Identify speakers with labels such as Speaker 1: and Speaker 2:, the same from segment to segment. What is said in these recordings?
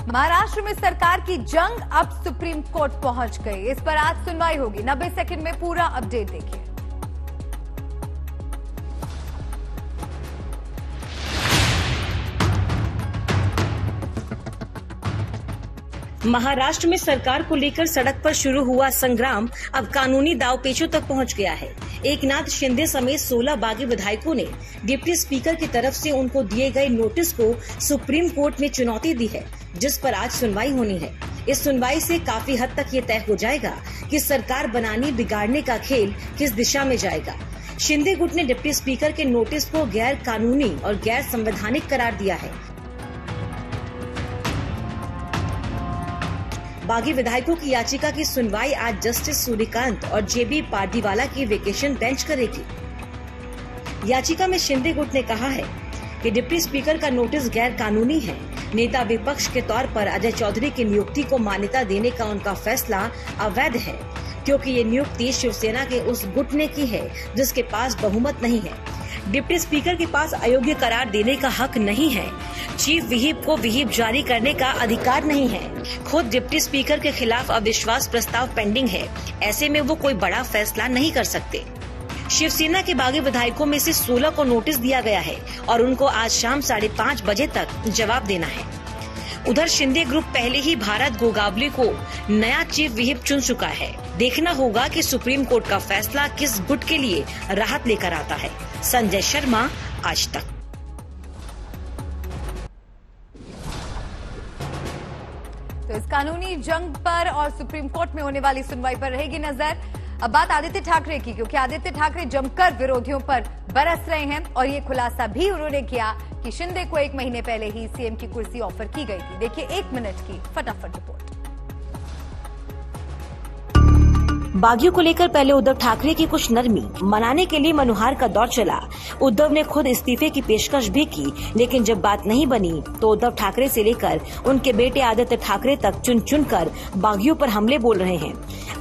Speaker 1: महाराष्ट्र में सरकार की जंग अब सुप्रीम कोर्ट पहुंच गई। इस पर आज सुनवाई होगी। 90 सेकंड में पूरा अपडेट देखिए।
Speaker 2: महाराष्ट्र में सरकार को लेकर सड़क पर शुरू हुआ संग्राम अब कानूनी दांवपेचों तक पहुंच गया है। एकनाथ शिंदे समेत 16 बागी विधायकों ने डिप्टी स्पीकर की तरफ से उनको दिए गए नोटिस को सुप्रीम कोर्ट में चुनौती दी है, जिस पर आज सुनवाई होनी है। इस सुनवाई से काफी हद तक ये तय हो जाएगा कि सरकार बनाने बिगाड़ने का खेल किस दिशा में जाएगा। शिंदे गुट ने डिप्टी स्पीकर के नोटिस को गैर कानूनी और गैर संवैधानिक करार दिया है। बागी विधायकों की याचिका की सुनवाई आज जस्टिस सूर्यकांत और जेबी पारदीवाला की वेकेशन बेंच करेगी। याचिका में शिंदे गुट ने कहा है कि डिप्टी स्पीकर का नोटिस गैर कानूनी है। नेता विपक्ष के तौर पर अजय चौधरी की नियुक्ति को मान्यता देने का उनका फैसला अवैध है, क्योंकि ये नियुक्ति शिवसेना के उस गुट ने की है जिसके पास बहुमत नहीं है। डिप्टी स्पीकर के पास अयोग्य करार देने का हक नहीं है। चीफ व्हिप को व्हिप जारी करने का अधिकार नहीं है। खुद डिप्टी स्पीकर के खिलाफ अविश्वास प्रस्ताव पेंडिंग है। ऐसे में वो कोई बड़ा फैसला नहीं कर सकते। शिवसेना के बागी विधायकों में से 16 को नोटिस दिया गया है और उनको आज शाम 5:30 बजे तक जवाब देना है। उधर शिंदे ग्रुप पहले ही भारत गोगावले को नया चीफ व्हिप चुन चुका है। देखना होगा कि सुप्रीम कोर्ट का फैसला किस गुट के लिए राहत लेकर आता है। संजय शर्मा, आज तक।
Speaker 1: तो इस कानूनी जंग पर और सुप्रीम कोर्ट में होने वाली सुनवाई पर रहेगी नजर। अब बात आदित्य ठाकरे की, क्योंकि आदित्य ठाकरे जमकर विरोधियों पर बरस रहे हैं और ये खुलासा भी उन्होंने किया कि शिंदे को 1 महीने पहले ही सीएम की कुर्सी ऑफर की गई थी। देखिए 1 मिनट की फटाफट रिपोर्ट।
Speaker 2: बागियों को लेकर पहले उद्धव ठाकरे की कुछ नरमी मनाने के लिए मनुहार का दौर चला। उद्धव ने खुद इस्तीफे की पेशकश भी की, लेकिन जब बात नहीं बनी तो उद्धव ठाकरे से लेकर उनके बेटे आदित्य ठाकरे तक चुन चुन कर बागियों पर हमले बोल रहे हैं।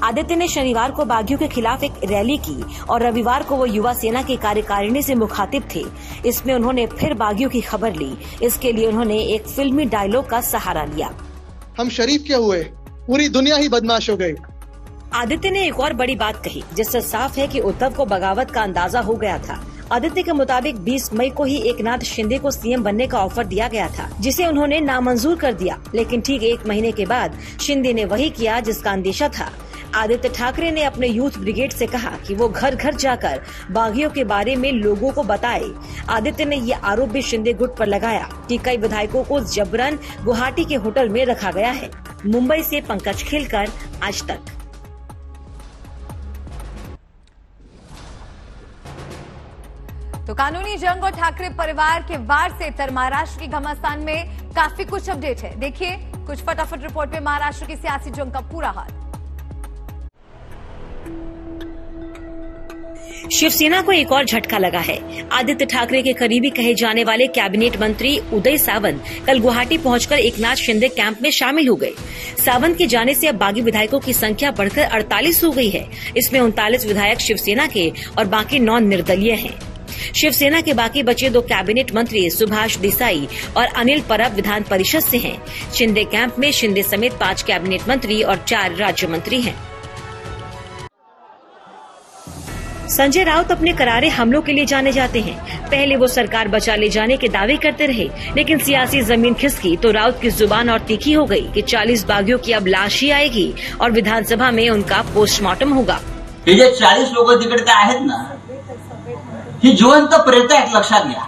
Speaker 2: आदित्य ने शनिवार को बागियों के खिलाफ एक रैली की और रविवार को वो युवा सेना की कार्यकारिणी से मुखातिब थे। इसमें उन्होंने फिर बागियों की खबर ली। इसके लिए उन्होंने एक फिल्मी डायलॉग का सहारा लिया।
Speaker 3: हम शरीफ क्या हुए, पूरी दुनिया ही बदमाश हो गई।
Speaker 2: आदित्य ने एक और बड़ी बात कही, जिससे साफ है कि उद्धव को बगावत का अंदाजा हो गया था। आदित्य के मुताबिक 20 मई को ही एकनाथ शिंदे को सीएम बनने का ऑफर दिया गया था, जिसे उन्होंने नामंजूर कर दिया। लेकिन ठीक 1 महीने के बाद शिंदे ने वही किया जिसका अंदेशा था। आदित्य ठाकरे ने अपने यूथ ब्रिगेड से कहा कि वो घर घर जाकर बागियों के बारे में लोगों को बताए। आदित्य ने ये आरोप भी शिंदे गुट पर लगाया कि कई विधायकों को जबरन गुवाहाटी के होटल में रखा गया है। मुंबई से पंकज खेलकर, आज तक।
Speaker 1: तो कानूनी जंग और ठाकरे परिवार के वार से तर महाराष्ट्र की घमासान में काफी कुछ अपडेट है। देखिए कुछ फटाफट रिपोर्ट में महाराष्ट्र की सियासी जंग का पूरा हाल।
Speaker 2: शिवसेना को एक और झटका लगा है। आदित्य ठाकरे के करीबी कहे जाने वाले कैबिनेट मंत्री उदय सावंत कल गुवाहाटी पहुंचकर एकनाथ शिंदे कैंप में शामिल हो गए। सावंत के जाने से अब बागी विधायकों की संख्या बढ़कर 48 हो गई है। इसमें 39 विधायक शिवसेना के और बाकी 9 निर्दलीय हैं। शिवसेना के बाकी बचे 2 कैबिनेट मंत्री सुभाष देसाई और अनिल परब विधान परिषद से हैं। शिंदे कैंप में शिंदे समेत 5 कैबिनेट मंत्री और 4 राज्य मंत्री हैं। संजय राउत अपने करारे हमलों के लिए जाने जाते हैं। पहले वो सरकार बचा ले जाने के दावे करते रहे, लेकिन सियासी जमीन खिसकी तो राउत की जुबान और तीखी हो गई कि 40 बागियों की अब लाश ही आएगी और विधानसभा में उनका पोस्टमार्टम होगा।
Speaker 4: हे जे 40 लोक तिकडे आहेत ना, ही जिवंत प्रेत आहेत, लक्षात घ्या।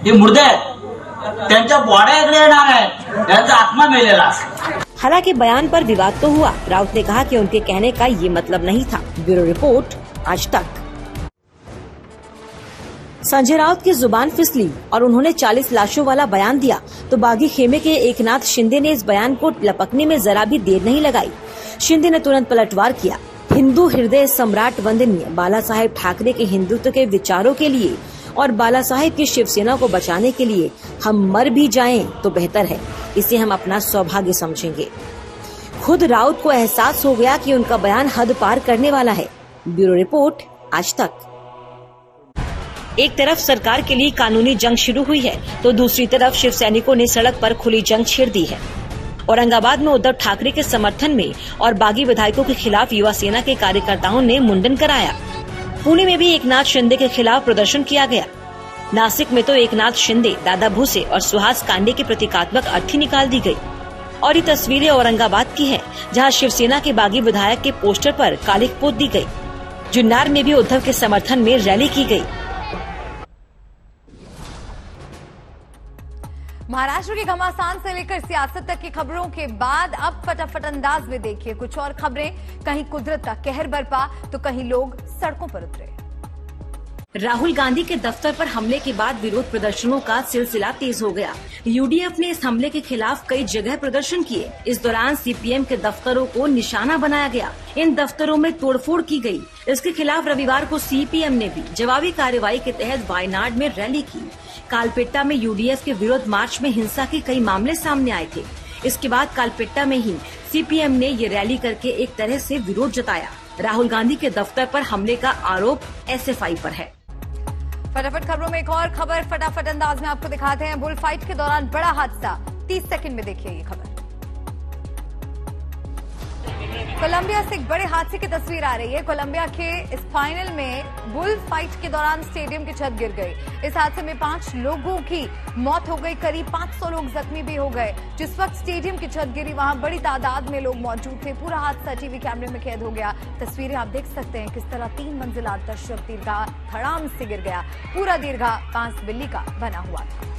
Speaker 4: हे मुर्दे आहेत, त्यांच्या बॉड्या इकडे येणार आहेत, त्यांचा आत्मा मेलेला असेल।
Speaker 2: हालांकि बयान पर विवाद तो हुआ। राउत ने कहा कि उनके कहने का ये मतलब नहीं था। ब्यूरो रिपोर्ट, आज तक। संजय राउत की जुबान फिसली और उन्होंने 40 लाशों वाला बयान दिया तो बागी खेमे के एकनाथ शिंदे ने इस बयान को लपकने में जरा भी देर नहीं लगाई। शिंदे ने तुरंत पलटवार किया। हिंदू हृदय सम्राट वंदनीय बाला साहेब ठाकरे के हिंदुत्व के विचारों के लिए और बाला साहेब की शिवसेना को बचाने के लिए हम मर भी जाएं तो बेहतर है। इसे हम अपना सौभाग्य समझेंगे। खुद राउत को एहसास हो गया कि उनका बयान हद पार करने वाला है। ब्यूरो रिपोर्ट, आज तक। एक तरफ सरकार के लिए कानूनी जंग शुरू हुई है तो दूसरी तरफ शिव सैनिकों ने सड़क पर खुली जंग छेड़ दी है। औरंगाबाद में उद्धव ठाकरे के समर्थन में और बागी विधायकों के खिलाफ युवा सेना के कार्यकर्ताओं ने मुंडन कराया। पुणे में भी एकनाथ शिंदे के खिलाफ प्रदर्शन किया गया। नासिक में तो एकनाथ शिंदे, दादा भूसे और सुहास कांडे की प्रतीकात्मक अर्थी निकाल दी गई। और ये तस्वीरें औरंगाबाद की हैं, जहां शिवसेना के बागी विधायक के पोस्टर पर कालिख पोत दी गई। जुन्नार में भी उद्धव के समर्थन में रैली की गई।
Speaker 1: महाराष्ट्र के घमासान से लेकर सियासत तक की खबरों के बाद अब फटाफट अंदाज में देखिए कुछ और खबरें। कहीं कुदरत का कहर बरपा तो कहीं लोग सड़कों पर उतरे।
Speaker 2: राहुल गांधी के दफ्तर पर हमले के बाद विरोध प्रदर्शनों का सिलसिला तेज हो गया। यूडीएफ ने इस हमले के खिलाफ कई जगह प्रदर्शन किए। इस दौरान सीपीएम के दफ्तरों को निशाना बनाया गया। इन दफ्तरों में तोड़फोड़ की गई। इसके खिलाफ रविवार को सीपीएम ने भी जवाबी कार्रवाई के तहत वायनाड में रैली की। कालपेट्टा में यूडीएफ के विरोध मार्च में हिंसा के कई मामले सामने आए थे। इसके बाद कालपेट्टा में ही सीपीएम ने ये रैली करके एक तरह से विरोध जताया। राहुल गांधी के दफ्तर पर हमले का आरोप एसएफआई पर है।
Speaker 1: फटाफट खबरों में एक और खबर फटाफट अंदाज में आपको दिखाते हैं। बुल फाइट के दौरान बड़ा हादसा, 30 सेकंड में देखिए ये खबर। कोलंबिया से एक बड़े हादसे की तस्वीर आ रही है। कोलंबिया के इस फाइनल में बुल फाइट के दौरान स्टेडियम की छत गिर गई। इस हादसे में 5 लोगों की मौत हो गई, करीब 500 लोग जख्मी भी हो गए। जिस वक्त स्टेडियम की छत गिरी वहां बड़ी तादाद में लोग मौजूद थे। पूरा हादसा टीवी कैमरे में कैद हो गया। तस्वीरें आप देख सकते हैं किस तरह 3 मंजिला दर्शक दीर्घा धड़ाम से गिर गया। पूरा दीर्घा कांस बिल्ली का बना हुआ था।